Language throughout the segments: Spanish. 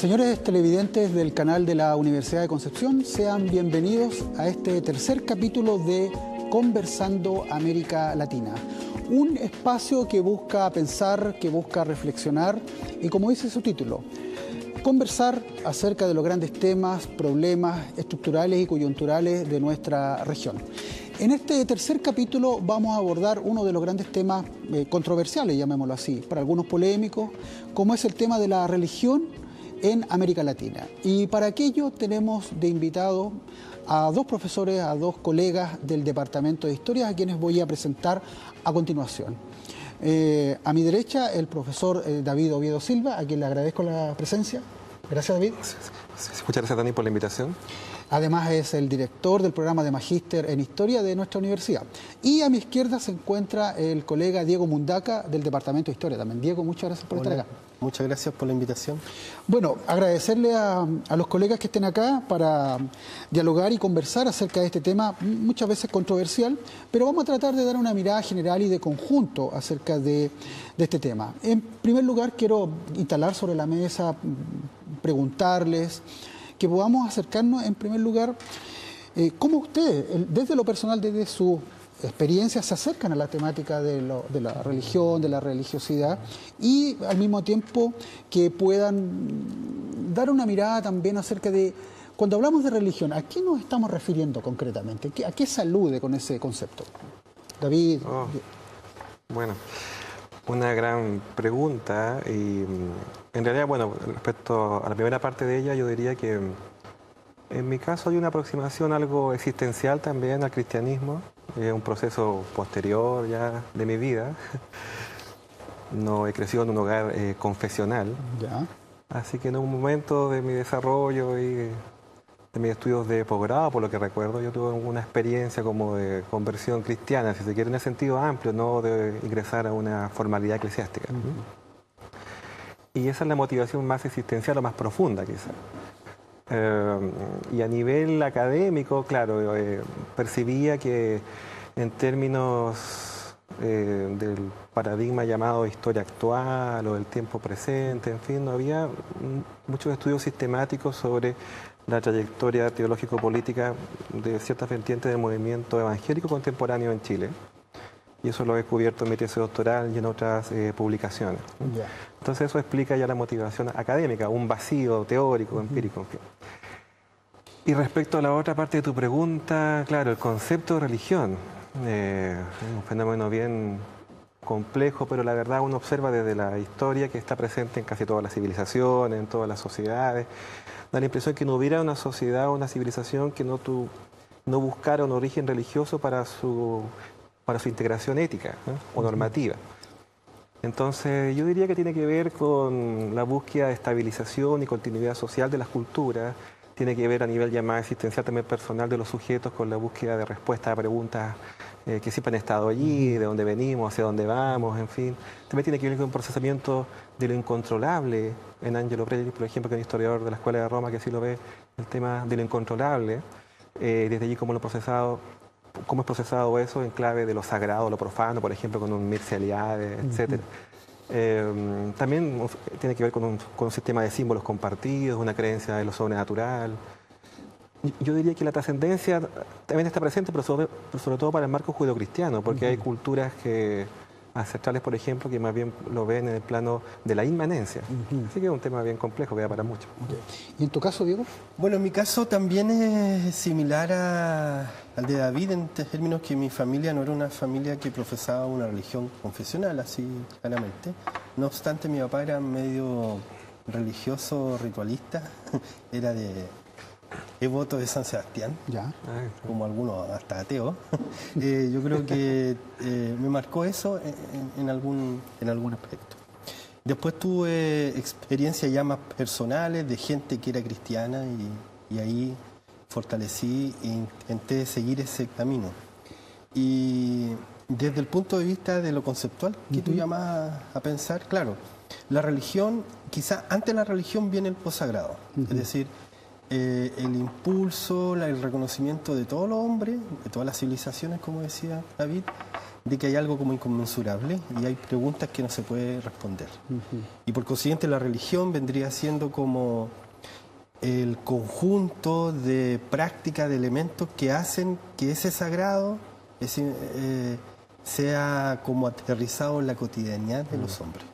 Señores televidentes del canal de la Universidad de Concepción, sean bienvenidos a este tercer capítulo de Conversando América Latina. Un espacio que busca pensar, que busca reflexionar y, como dice su título, conversar acerca de los grandes temas, problemas estructurales y coyunturales de nuestra región. En este tercer capítulo vamos a abordar uno de los grandes temas controversiales, llamémoslo así, para algunos polémicos, como es el tema de la religión en América Latina. Y para aquello tenemos de invitados a dos profesores, a dos colegas del Departamento de Historia, a quienes voy a presentar a continuación. A mi derecha, el profesor David Oviedo Silva, a quien le agradezco la presencia. Gracias, David. Muchas gracias, Dani, por la invitación. Además es el director del programa de Magíster en Historia de nuestra universidad. Y a mi izquierda se encuentra el colega Diego Mundaca del Departamento de Historia también. Diego, muchas gracias por estar acá. Muchas gracias por la invitación. Bueno, agradecerle a los colegas que estén acá para dialogar y conversar acerca de este tema muchas veces controversial, pero vamos a tratar de dar una mirada general y de conjunto acerca de este tema. En primer lugar, quiero instalar sobre la mesa, preguntarles, que podamos acercarnos en primer lugar, cómo ustedes, desde lo personal, desde su experiencia, se acercan a la temática de la religión, de la religiosidad, y al mismo tiempo que puedan dar una mirada también acerca de, cuando hablamos de religión, ¿a qué nos estamos refiriendo concretamente? ¿A qué se alude con ese concepto? David. Bueno, una gran pregunta y en realidad, bueno, respecto a la primera parte de ella, yo diría que en mi caso hay una aproximación algo existencial también al cristianismo, un proceso posterior ya de mi vida. No he crecido en un hogar confesional, Ya. Así que en un momento de mi desarrollo y de mis estudios de posgrado, por lo que recuerdo, yo tuve una experiencia como de conversión cristiana, si se quiere, en el sentido amplio, no de ingresar a una formalidad eclesiástica. Y esa es la motivación más existencial o más profunda, quizás. Y a nivel académico, claro, percibía que en términos del paradigma llamado historia actual o del tiempo presente, en fin, no había muchos estudios sistemáticos sobre la trayectoria teológico-política de ciertas vertientes del movimiento evangélico contemporáneo en Chile. Y eso lo he descubierto en mi tesis doctoral y en otras publicaciones. Ya. Entonces eso explica ya la motivación académica, un vacío teórico, empírico, en fin. Y respecto a la otra parte de tu pregunta, claro, el concepto de religión es un fenómeno bien complejo, pero la verdad uno observa desde la historia que está presente en casi todas las civilizaciones, en todas las sociedades. Da la impresión que no hubiera una sociedad o una civilización que no buscara un origen religioso para su integración ética o normativa. Entonces yo diría que tiene que ver con la búsqueda de estabilización y continuidad social de las culturas, tiene que ver a nivel ya más existencial también personal de los sujetos con la búsqueda de respuestas a preguntas que siempre han estado allí, de dónde venimos, hacia dónde vamos, en fin. También tiene que ver con un procesamiento de lo incontrolable, en Angelo Prelli, por ejemplo, que es un historiador de la Escuela de Roma que así lo ve, el tema de lo incontrolable, desde allí cómo es procesado eso en clave de lo sagrado, lo profano, por ejemplo, con un Mircea Eliade, etc. También tiene que ver con un sistema de símbolos compartidos, una creencia en lo sobrenatural. Yo diría que la trascendencia también está presente, pero sobre todo para el marco judeocristiano, porque hay culturas ancestrales, por ejemplo, que más bien lo ven en el plano de la inmanencia. Así que es un tema bien complejo que da para mucho. ¿Y en tu caso, Diego? Bueno, en mi caso también es similar al de David, en términos que mi familia no era una familia que profesaba una religión confesional, así claramente. No obstante, mi papá era medio religioso, ritualista, era devoto de San Sebastián, Ya. como algunos hasta ateos. Yo creo que me marcó eso en algún aspecto. Después tuve experiencias ya más personales de gente que era cristiana y ahí fortalecí e intenté seguir ese camino. Y desde el punto de vista de lo conceptual, que tú llamas a pensar, claro, la religión, quizás antes de la religión viene el posagrado, es decir, el impulso, el reconocimiento de todos los hombres, de todas las civilizaciones, como decía David, de que hay algo como inconmensurable y hay preguntas que no se puede responder. Y por consiguiente la religión vendría siendo como el conjunto de prácticas, de elementos que hacen que ese sagrado sea como aterrizado en la cotidianidad de los hombres.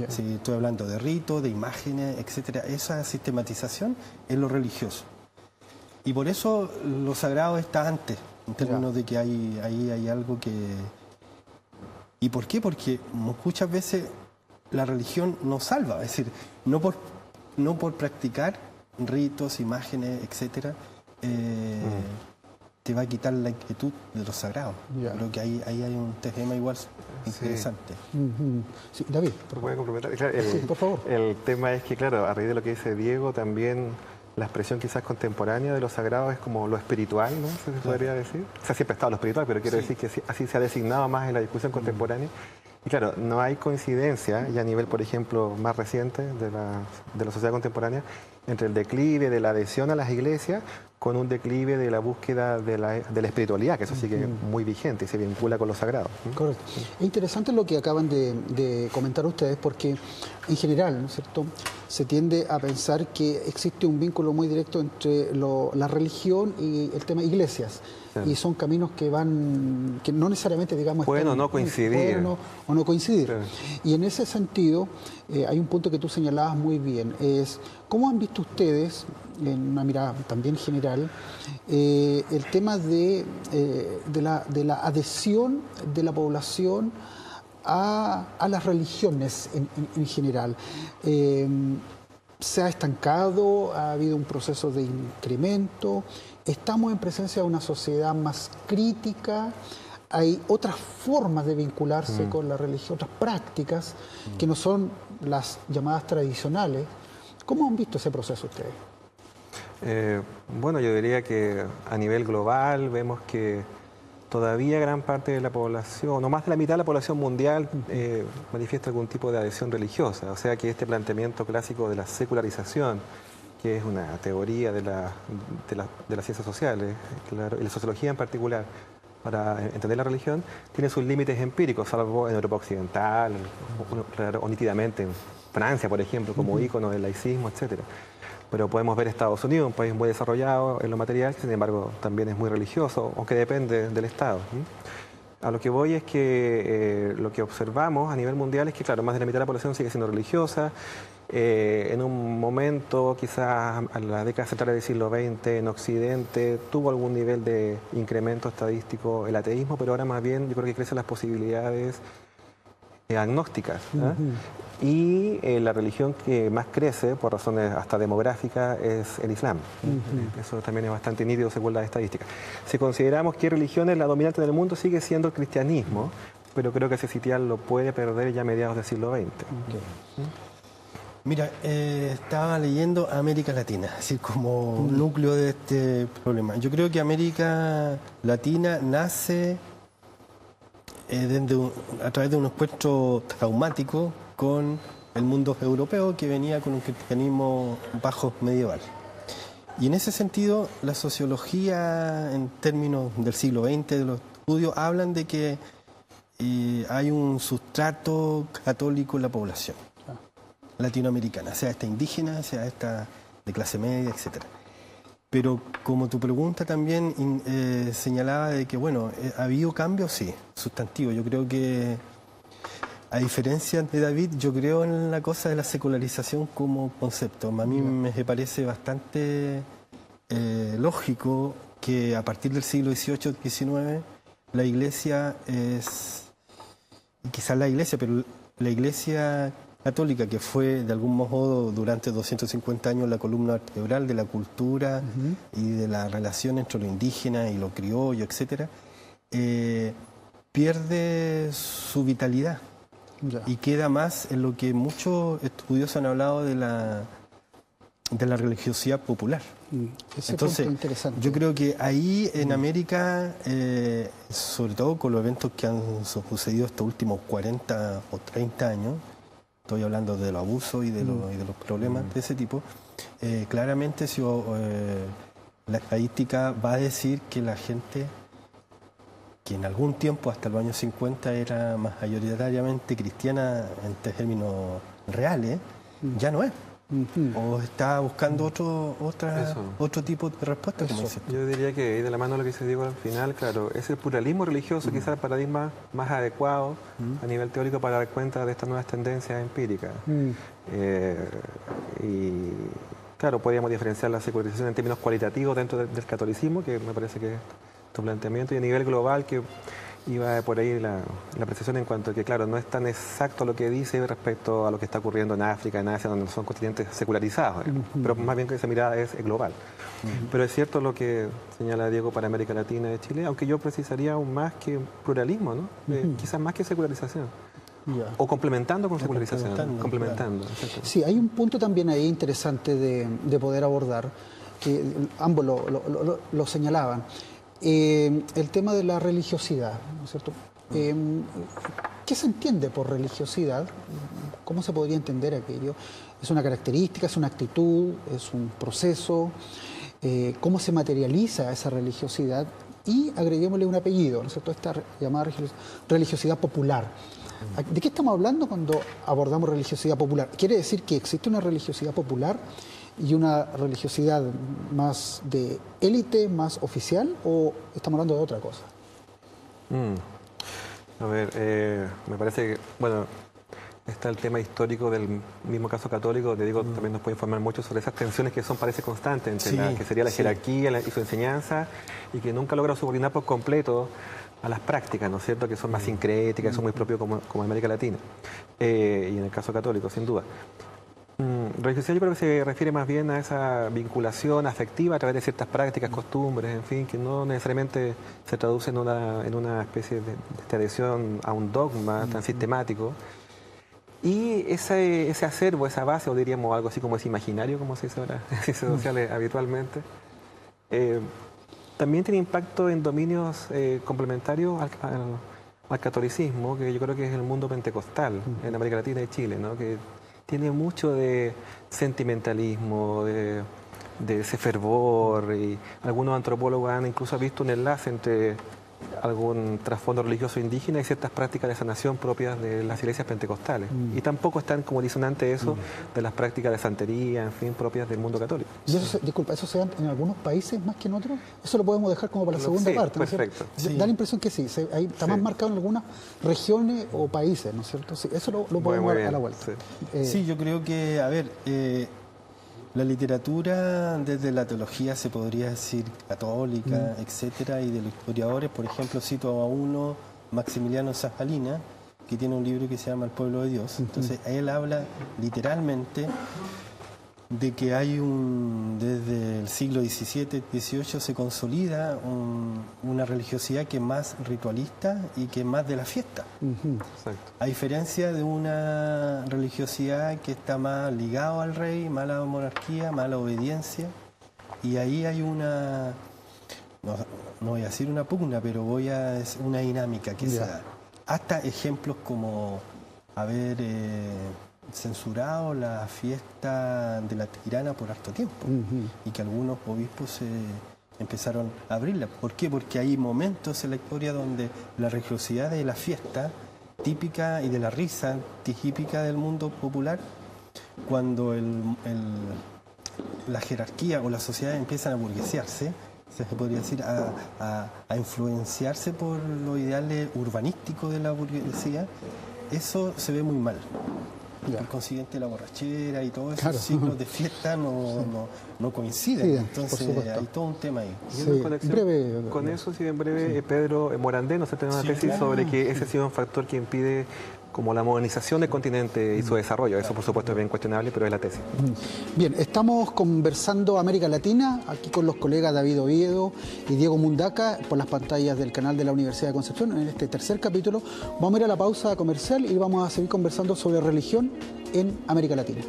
Si estoy hablando de ritos, de imágenes, etcétera, esa sistematización es lo religioso. Y por eso lo sagrado está antes, en términos de que ahí hay algo que... ¿Y por qué? Porque muchas veces la religión nos salva, es decir, no por practicar ritos, imágenes, etcétera, te va a quitar la inquietud de lo sagrado. Creo que ahí hay un tema igual interesante. Sí, David, ¿puede complementar? Claro, sí, por favor. El tema es que, claro, a raíz de lo que dice Diego, también la expresión quizás contemporánea de lo sagrado es como lo espiritual, ¿no? Se podría decir. O sea, siempre ha estado lo espiritual, pero quiero decir que así se ha designado más en la discusión contemporánea. Y claro, no hay coincidencia, ya a nivel, por ejemplo, más reciente de la sociedad contemporánea, entre el declive de la adhesión a las iglesias con un declive de la búsqueda de la espiritualidad, que eso sigue muy vigente y se vincula con lo sagrado. Correcto. Es interesante lo que acaban de comentar ustedes, porque en general, ¿no es cierto?, se tiende a pensar que existe un vínculo muy directo entre la religión y el tema iglesias. Y son caminos que no necesariamente, digamos, pueden o no coincidir. O no coincidir. Claro. Y en ese sentido, hay un punto que tú señalabas muy bien, es cómo han visto ustedes, en una mirada también general, el tema de la adhesión de la población a las religiones en general. ¿Se ha estancado? ¿Ha habido un proceso de incremento? ¿Estamos en presencia de una sociedad más crítica? ¿Hay otras formas de vincularse con la religión, otras prácticas que no son las llamadas tradicionales? ¿Cómo han visto ese proceso ustedes? Bueno, yo diría que a nivel global vemos que todavía gran parte de la población, no más de la mitad de la población mundial, manifiesta algún tipo de adhesión religiosa. O sea que este planteamiento clásico de la secularización, que es una teoría de las ciencias sociales, claro, y la sociología en particular, para entender la religión, tiene sus límites empíricos, salvo en Europa Occidental, o nítidamente en Francia, por ejemplo, como ícono del laicismo, etcétera. Pero podemos ver Estados Unidos, un país muy desarrollado en lo material, que sin embargo también es muy religioso, aunque depende del Estado. A lo que voy es que lo que observamos a nivel mundial es que, claro, más de la mitad de la población sigue siendo religiosa. En un momento, quizás a la década central del siglo XX, en Occidente, tuvo algún nivel de incremento estadístico el ateísmo, pero ahora más bien yo creo que crecen las posibilidades agnósticas. Y la religión que más crece, por razones hasta demográficas, es el Islam. Eso también es bastante nítido según las estadísticas. Si consideramos que religión es la dominante del mundo, sigue siendo el cristianismo, pero creo que ese sitial lo puede perder ya a mediados del siglo XX. Mira, estaba leyendo América Latina, es decir, como núcleo de este problema. Yo creo que América Latina nace a través de un encuentro traumático con el mundo europeo que venía con un cristianismo bajo medieval. Y en ese sentido, la sociología en términos del siglo XX, de los estudios, hablan de que hay un sustrato católico en la población latinoamericana, sea esta indígena, sea esta de clase media, etc. Pero como tu pregunta también señalaba de que, bueno, ¿ha habido cambios? Sí, sustantivo. Yo creo que, a diferencia de David, yo creo en la cosa de la secularización como concepto. A mí me parece bastante lógico que a partir del siglo XVIII-XIX la Iglesia quizás la Iglesia, pero la Iglesia católica, que fue de algún modo durante 250 años la columna vertebral de la cultura y de la relación entre lo indígena y lo criollo, etc., pierde su vitalidad y queda más en lo que muchos estudiosos han hablado de la religiosidad popular. Entonces, yo creo que ahí en América, sobre todo con los eventos que han sucedido estos últimos 40 o 30 años, estoy hablando de los abusos y de los problemas de ese tipo, claramente la estadística va a decir que la gente que en algún tiempo, hasta los años 50, era mayoritariamente cristiana en términos reales, ya no es. O está buscando otro tipo de respuesta, como dices tú. Yo diría que ahí de la mano lo que se dijo al final, claro, es el pluralismo religioso quizás el paradigma más adecuado a nivel teórico para dar cuenta de estas nuevas tendencias empíricas. Y claro, podríamos diferenciar la secularización en términos cualitativos dentro del catolicismo, que me parece que es tu planteamiento, y a nivel global, que iba por ahí la apreciación en cuanto a que, claro, no es tan exacto lo que dice respecto a lo que está ocurriendo en África, en Asia, donde son continentes secularizados, pero más bien que esa mirada es global. Pero es cierto lo que señala Diego para América Latina y Chile, aunque yo precisaría aún más que pluralismo, ¿no? Quizás más que secularización. O complementando con secularización. Complementando. Claro. Sí, hay un punto también ahí interesante de poder abordar, que ambos lo señalaban. El tema de la religiosidad, ¿no es cierto? ¿Qué se entiende por religiosidad? ¿Cómo se podría entender aquello? ¿Es una característica, es una actitud, es un proceso? ¿Cómo se materializa esa religiosidad? Y agreguémosle un apellido, ¿no es cierto? Esta llamada religiosidad popular. ¿De qué estamos hablando cuando abordamos religiosidad popular? ¿Quiere decir que existe una religiosidad popular y una religiosidad más de élite, más oficial, o estamos hablando de otra cosa? A ver, me parece que, bueno, está el tema histórico del mismo caso católico, te digo, también nos puede informar mucho sobre esas tensiones que son, parece, constantes entre la que sería la jerarquía y su enseñanza, y que nunca logra subordinar por completo a las prácticas, ¿no es cierto?, que son más sincréticas, que son muy propios como América Latina, y en el caso católico, sin duda. Religiosidad yo creo que se refiere más bien a esa vinculación afectiva a través de ciertas prácticas, costumbres, en fin, que no necesariamente se traduce en una especie de adhesión a un dogma tan sistemático. Y ese acervo, esa base, o diríamos algo así como ese imaginario, como se dice ahora en ciencias sociales habitualmente, también tiene impacto en dominios complementarios al catolicismo, que yo creo que es el mundo pentecostal en América Latina y Chile, ¿no? Que tiene mucho de sentimentalismo, de ese fervor, y algunos antropólogos han incluso visto un enlace entre algún trasfondo religioso indígena y ciertas prácticas de sanación propias de las iglesias pentecostales. Y tampoco están como disonante eso de las prácticas de santería, en fin, propias del mundo católico. Y eso, disculpa, ¿eso se da en algunos países más que en otros? Eso lo podemos dejar como para la segunda parte, ¿no es cierto? Perfecto. Da la impresión que sí, ahí está más marcado en algunas regiones o países, ¿no es cierto? Sí, eso lo podemos dar a la vuelta. Sí, yo creo que, a ver, la literatura desde la teología se podría decir católica, etcétera, y de los historiadores, por ejemplo, cito a uno, Maximiliano Zajalina, que tiene un libro que se llama El pueblo de Dios. Entonces, él habla literalmente de que hay desde el siglo XVII, XVIII se consolida una religiosidad que es más ritualista y que es más de la fiesta. Exacto. A diferencia de una religiosidad que está más ligada al rey, más a la monarquía, más a la obediencia, y ahí hay una, no voy a decir una pugna, pero es una dinámica que se da. Hasta ejemplos como haber censurado la fiesta de la Tirana por harto tiempo, y que algunos obispos empezaron a abrirla. ¿Por qué? Porque hay momentos en la historia donde la religiosidad de la fiesta típica y de la risa típica del mundo popular, cuando la jerarquía o la sociedad empiezan a burguesearse, se podría decir, a influenciarse por los ideales urbanísticos de la burguesía, eso se ve muy mal. Por consiguiente, la borrachera y todos esos ciclos de fiesta no coinciden. Entonces, hay todo un tema ahí. Con eso, en breve, Pedro Morandé nos ha tenido una tesis sobre que ese ha sido un factor que impide como la modernización del continente y su desarrollo. Eso, por supuesto, es bien cuestionable, pero es la tesis. Bien, estamos conversando América Latina, aquí con los colegas David Oviedo y Diego Mundaca, por las pantallas del canal de la Universidad de Concepción. En este tercer capítulo vamos a ir a la pausa comercial y vamos a seguir conversando sobre religión en América Latina.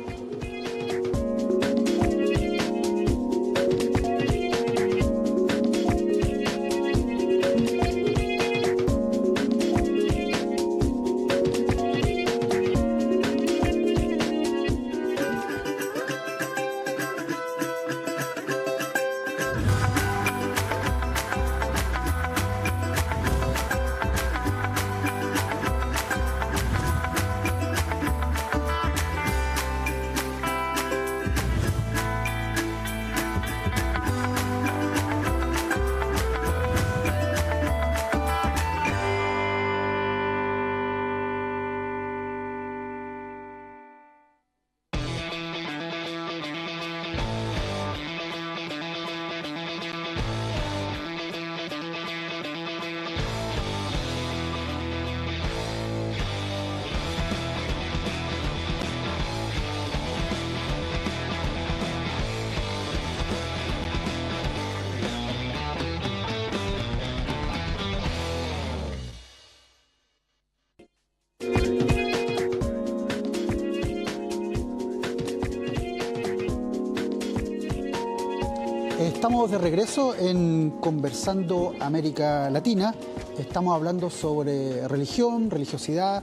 Estamos de regreso en Conversando América Latina. Estamos hablando sobre religión, religiosidad,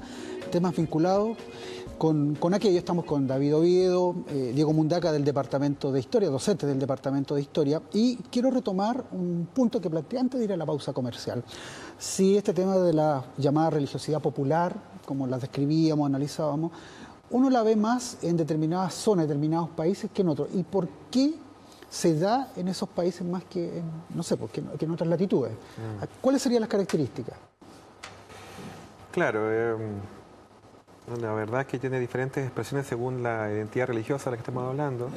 temas vinculados con aquello. Estamos con David Oviedo, Diego Mundaca del Departamento de Historia, docente del Departamento de Historia. Y quiero retomar un punto que planteé antes de ir a la pausa comercial. Si este tema de la llamada religiosidad popular, como la describíamos, analizábamos, uno la ve más en determinadas zonas, determinados países que en otros. ¿Y por qué se da en esos países más que en, no sé, que en otras latitudes? ¿Cuáles serían las características? Claro, la verdad es que tiene diferentes expresiones según la identidad religiosa de la que estamos hablando.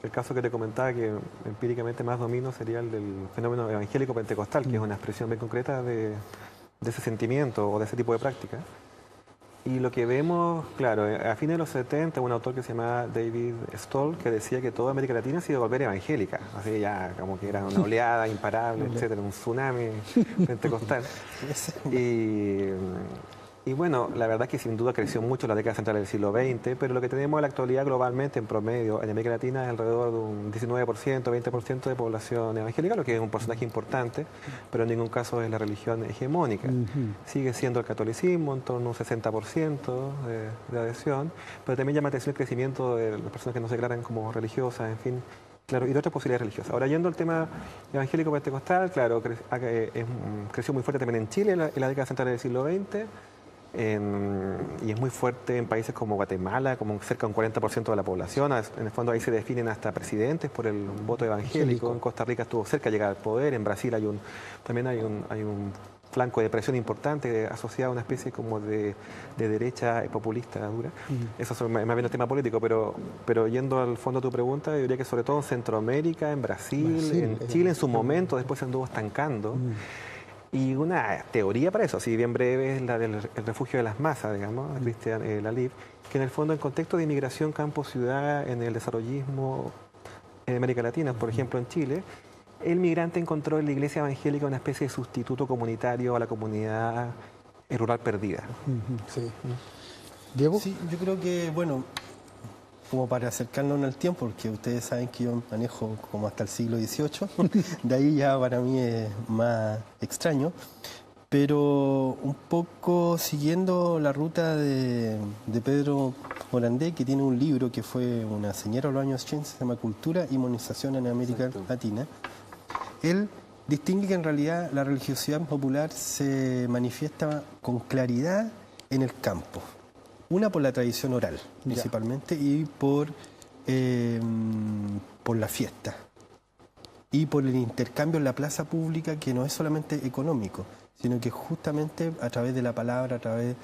El caso que te comentaba, que empíricamente más domino, sería el del fenómeno evangélico pentecostal, que es una expresión bien concreta de ese sentimiento o de ese tipo de práctica. Y lo que vemos, claro, a fines de los 70, un autor que se llamaba David Stoll, que decía que toda América Latina se iba a volver evangélica, así ya como que era una oleada imparable, etcétera, un tsunami pentecostal. Y bueno, la verdad es que sin duda creció mucho en la década central del siglo XX, pero lo que tenemos en la actualidad globalmente, en promedio, en América Latina, es alrededor de un 19%, 20% de población evangélica, lo que es un porcentaje importante, pero en ningún caso es la religión hegemónica. Sigue siendo el catolicismo, en torno a un 60% de adhesión, pero también llama atención el crecimiento de las personas que no se declaran como religiosas, en fin. Claro, y de otras posibilidades religiosas. Ahora, yendo al tema evangélico pentecostal, claro, creció muy fuerte también en Chile en la década central del siglo XX. Y es muy fuerte en países como Guatemala, como cerca de un 40% de la población. En el fondo ahí se definen hasta presidentes por el voto evangélico. En Costa Rica estuvo cerca de llegar al poder. En Brasil también hay un flanco de presión importante asociado a una especie como de derecha populista dura. Eso es más bien el tema político, pero yendo al fondo de tu pregunta, yo diría que sobre todo en Centroamérica, en Brasil, en Chile en su momento, después se anduvo estancando. Y una teoría para eso, así bien breve, es la del refugio de las masas, digamos, de Christian Lalib, que en el fondo en contexto de inmigración campo-ciudad, en el desarrollismo en América Latina, por ejemplo en Chile, el migrante encontró en la iglesia evangélica una especie de sustituto comunitario a la comunidad rural perdida. Sí. ¿Diego? Sí, yo creo que, bueno, como para acercarnos en el tiempo, porque ustedes saben que yo manejo como hasta el siglo XVIII, de ahí ya para mí es más extraño, pero un poco siguiendo la ruta de Pedro Morandé, que tiene un libro que fue una señora de los años 80, se llama Cultura y Monización en América Latina. Él distingue que en realidad la religiosidad popular se manifiesta con claridad en el campo. Una por la tradición oral, principalmente, y por la fiesta. Y por el intercambio en la plaza pública, que no es solamente económico, sino que justamente a través de la palabra, a través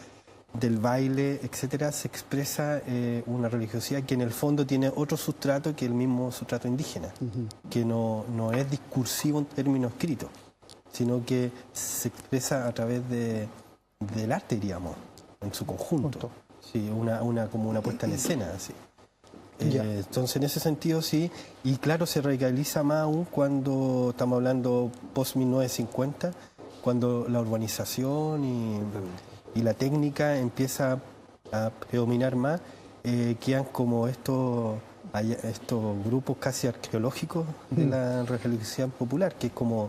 del baile, etcétera, se expresa una religiosidad que en el fondo tiene otro sustrato que el mismo sustrato indígena, que no es discursivo en términos escritos, sino que se expresa a través del arte, diríamos, en su conjunto. Sí, como una puesta en escena, así. Entonces, en ese sentido, sí, y claro, se radicaliza más aún cuando estamos hablando post-1950, cuando la urbanización y la técnica empieza a predominar más, quedan como estos grupos casi arqueológicos de la religiosidad popular, que es como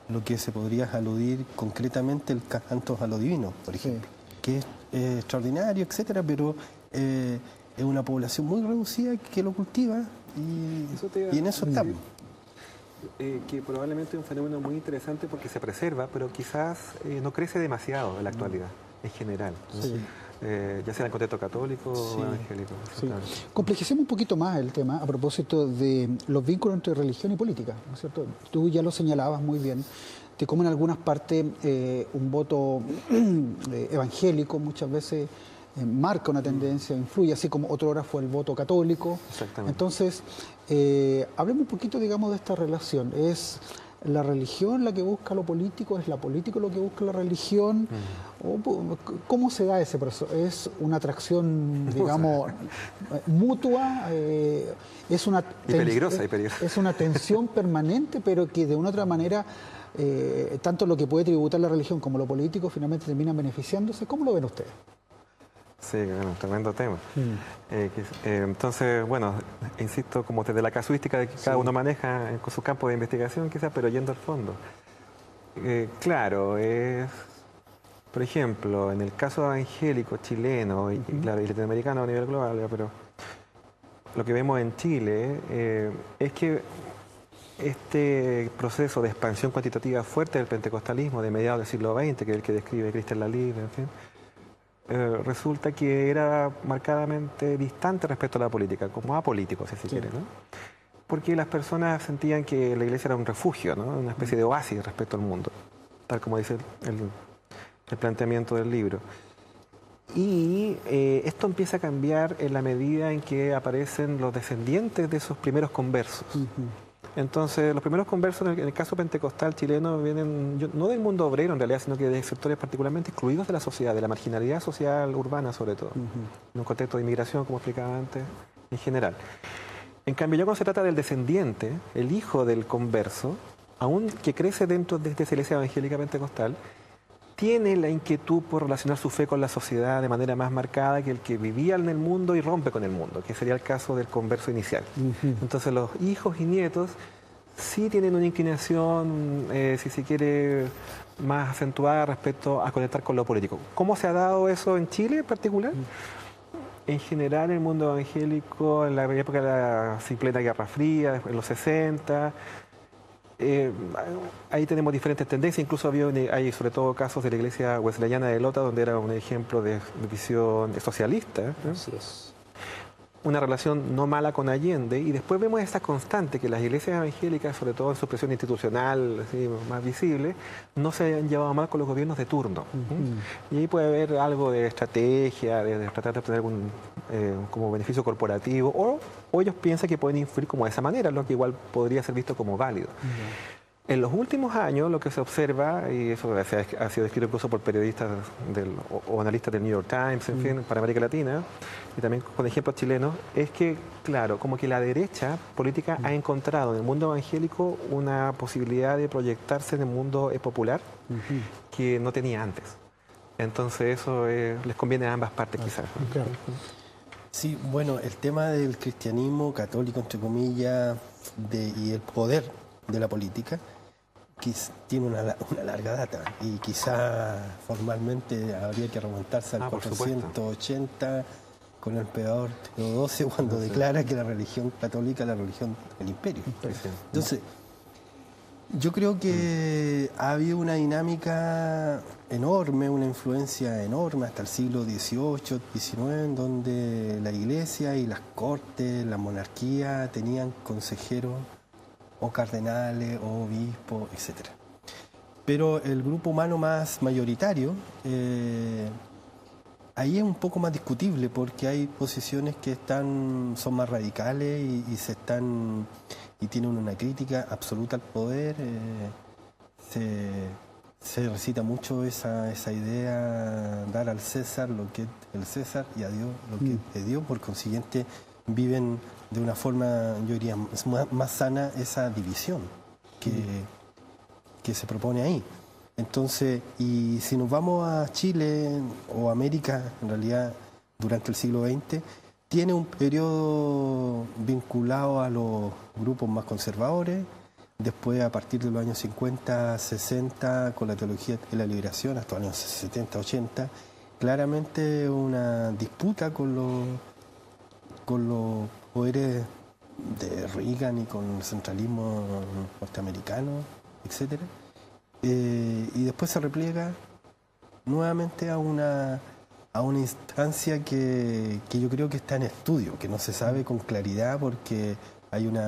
lo que se podría aludir concretamente el canto a lo divino, por ejemplo, que es extraordinario, etcétera, pero es una población muy reducida que lo cultiva y en eso estamos. Que probablemente es un fenómeno muy interesante porque se preserva, pero quizás no crece demasiado en la actualidad, en general, ¿no? Ya sea en el contexto católico o evangélico. Complejicemos un poquito más el tema a propósito de los vínculos entre religión y política, ¿no es cierto? Tú ya lo señalabas muy bien, de cómo en algunas partes un voto evangélico muchas veces marca una tendencia, influye, así como otra hora fue el voto católico. Exactamente. Entonces, hablemos un poquito, digamos, de esta relación. ¿Es la religión la que busca lo político? ¿Es la política lo que busca la religión? ¿Cómo se da ese proceso? ¿Es una atracción, digamos, mutua? ¿Es una peligrosa. ¿Es una tensión permanente, pero que de una u otra manera, tanto lo que puede tributar la religión como lo político finalmente terminan beneficiándose? ¿Cómo lo ven ustedes? Sí, bueno, tremendo tema. Entonces, bueno, insisto, como desde la casuística de que cada uno maneja con su campo de investigación, quizás, pero yendo al fondo. Claro, por ejemplo, en el caso evangélico chileno y, claro, y latinoamericano a nivel global, ya, pero lo que vemos en Chile es que este proceso de expansión cuantitativa fuerte del pentecostalismo de mediados del siglo XX, que es el que describe Cristian Lalibde, en fin, resulta que era marcadamente distante respecto a la política, como apolítico, si se quiere, ¿no? Porque las personas sentían que la iglesia era un refugio, ¿no? Una especie de oasis respecto al mundo, tal como dice el planteamiento del libro. Y esto empieza a cambiar en la medida en que aparecen los descendientes de esos primeros conversos. Entonces, los primeros conversos en el caso pentecostal chileno vienen no del mundo obrero en realidad, sino que de sectores particularmente excluidos de la sociedad, de la marginalidad social urbana sobre todo, en un contexto de inmigración, como explicaba antes, en general. En cambio, ya cuando se trata del descendiente, el hijo del converso, aún que crece dentro de esta iglesia evangélica pentecostal, tiene la inquietud por relacionar su fe con la sociedad de manera más marcada que el que vivía en el mundo y rompe con el mundo, que sería el caso del converso inicial. Entonces los hijos y nietos sí tienen una inclinación, si se quiere, más acentuada respecto a conectar con lo político. ¿Cómo se ha dado eso en Chile en particular? En general, el mundo evangélico, en la época de la plena Guerra Fría, en los 60... ahí tenemos diferentes tendencias, incluso hay sobre todo casos de la iglesia wesleyana de Lota, donde era un ejemplo de visión socialista, ¿no? Así es. Una relación no mala con Allende, y después vemos esta constante que las iglesias evangélicas, sobre todo en su expresión institucional así, más visible, no se han llevado mal con los gobiernos de turno. Y ahí puede haber algo de estrategia, de tratar de obtener algún como beneficio corporativo, o ellos piensan que pueden influir como de esa manera, lo que igual podría ser visto como válido. En los últimos años lo que se observa, y eso ha sido escrito incluso por periodistas o analistas del New York Times, en fin, para América Latina, y también con ejemplos chilenos, es que, claro, como que la derecha política ha encontrado en el mundo evangélico una posibilidad de proyectarse en el mundo popular que no tenía antes. Entonces eso les conviene a ambas partes quizás. Claro. Sí, bueno, el tema del cristianismo católico, entre comillas, y el poder de la política, tiene una larga data y quizá formalmente habría que remontarse al 480 con el emperador Teodoro XII cuando declara que la religión católica es la religión del imperio. Entonces, yo creo que ha habido una dinámica enorme, una influencia enorme hasta el siglo XVIII, XIX, en donde la iglesia y las cortes, la monarquía tenían consejeros o cardenales, o obispos, etc. Pero el grupo humano más mayoritario, ahí es un poco más discutible porque hay posiciones que son más radicales y tienen una crítica absoluta al poder. Se recita mucho esa idea, dar al César lo que es el César y a Dios lo que es Dios, por consiguiente viven de una forma, yo diría, más sana esa división que se propone ahí. Entonces, y si nos vamos a Chile o América, en realidad, durante el siglo XX, tiene un periodo vinculado a los grupos más conservadores, después a partir de los años 50, 60, con la teología de la liberación, hasta los años 70, 80, claramente una disputa con los poderes de Reagan y con el centralismo norteamericano, etc. Y después se repliega nuevamente a una instancia que yo creo que está en estudio, que no se sabe con claridad porque hay un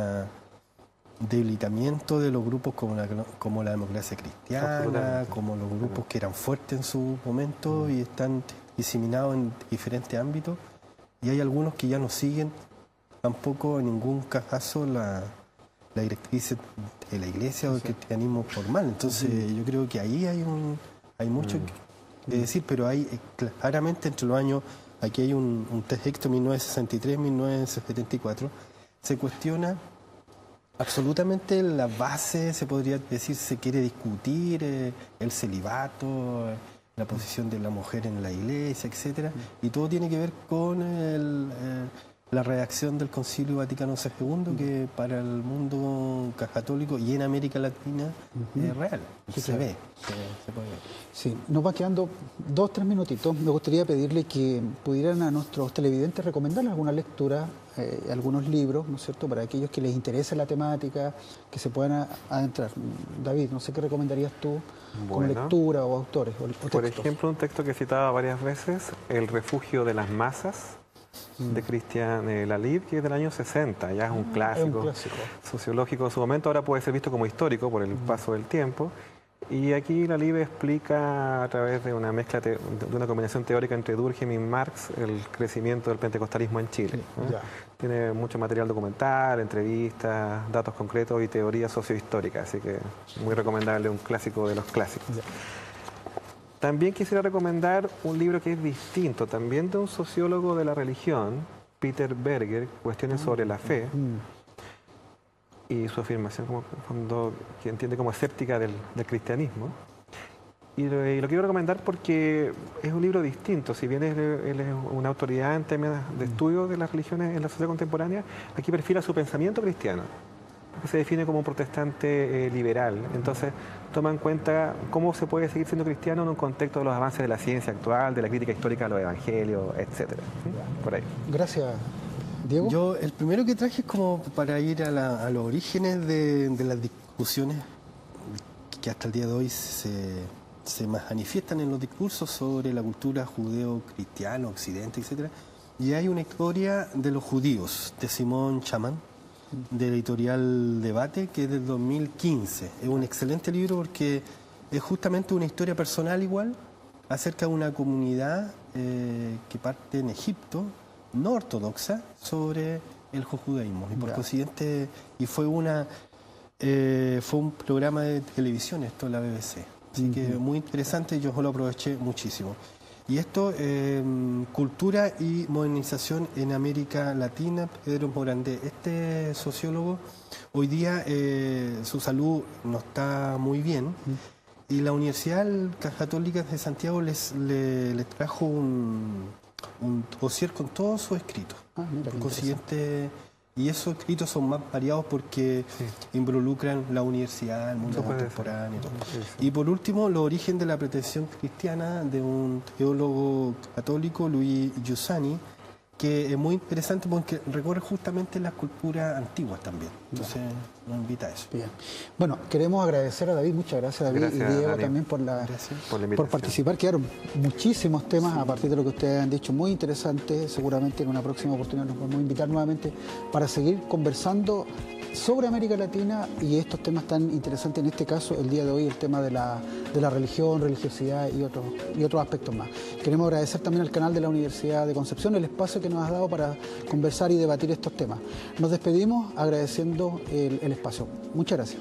debilitamiento de los grupos como la democracia cristiana, como los grupos que eran fuertes en su momento y están diseminados en diferentes ámbitos. Y hay algunos que ya no siguen tampoco en ningún caso la directriz de la iglesia o el cristianismo formal. Entonces yo creo que ahí hay mucho que decir, pero hay claramente entre los años, aquí hay un texto 1963-1974, se cuestiona absolutamente la base, se podría decir, se quiere discutir el celibato, la posición de la mujer en la iglesia, etcétera, y todo tiene que ver con la redacción del Concilio Vaticano II, que para el mundo católico y en América Latina es real, Sí, se claro. ve, se puede ver. Sí, nos va quedando 2 o 3 minutitos. Me gustaría pedirle que pudieran a nuestros televidentes recomendarles alguna lectura, algunos libros, ¿no es cierto?, para aquellos que les interese la temática, que se puedan adentrar. David, no sé qué recomendarías tú como Bueno. lectura o autores o textos. Por ejemplo, un texto que he citado varias veces, El refugio de las masas, de Christian Lalib, que es del año 60, ya es un clásico, sociológico en su momento, ahora puede ser visto como histórico por el paso del tiempo. Y aquí Lalib explica a través de una mezcla, de una combinación teórica entre Durkheim y Marx, el crecimiento del pentecostalismo en Chile. Ya. Tiene mucho material documental, entrevistas, datos concretos y teoría sociohistórica, así que muy recomendable, un clásico de los clásicos. Ya. También quisiera recomendar un libro que es distinto, también de un sociólogo de la religión, Peter Berger, Cuestiones sobre la fe, y su afirmación como fondo, que entiende como escéptica del cristianismo. Y lo quiero recomendar porque es un libro distinto, si bien él es una autoridad en temas de estudio de las religiones en la sociedad contemporánea, aquí perfila su pensamiento cristiano, que se define como un protestante liberal. Entonces toma en cuenta cómo se puede seguir siendo cristiano en un contexto de los avances de la ciencia actual, de la crítica histórica de los evangelios, etcétera. ¿Sí? Por ahí. Gracias, Diego. Yo el primero que traje es como para ir a los orígenes de las discusiones que hasta el día de hoy se manifiestan en los discursos sobre la cultura judeo-cristiana, occidente, etcétera. Y hay una historia de los judíos, de Simón Chamán, de la editorial Debate, que es del 2015. Es un excelente libro porque es justamente una historia personal igual, acerca de una comunidad que parte en Egipto, no ortodoxa, sobre el judaísmo. Y por consiguiente, y fue un programa de televisión, esto en la BBC. Así que muy interesante, yo lo aproveché muchísimo. Y esto, cultura y modernización en América Latina, Pedro Morandé. Este sociólogo, hoy día su salud no está muy bien, y la Universidad Católica de Santiago le trajo un dossier con todos sus escritos. Mira, Por consiguiente, y esos escritos son más variados porque involucran la universidad, el mundo contemporáneo y todo. Y por último, los orígenes de la pretensión cristiana de un teólogo católico, Luis Giussani, que es muy interesante porque recorre justamente las culturas antiguas también. Entonces, nos invita a eso. Bien. Bueno, queremos agradecer a David, muchas gracias David, Gracias, y Diego Dani, también por la por invitación. participar. Quedaron muchísimos temas a partir de lo que ustedes han dicho, muy interesantes. Seguramente en una próxima oportunidad nos podemos invitar nuevamente para seguir conversando sobre América Latina y estos temas tan interesantes, en este caso el día de hoy, el tema de la religión, religiosidad y otros aspectos más. Queremos agradecer también al canal de la Universidad de Concepción el espacio que nos has dado para conversar y debatir estos temas. Nos despedimos agradeciendo el espacio. Muchas gracias.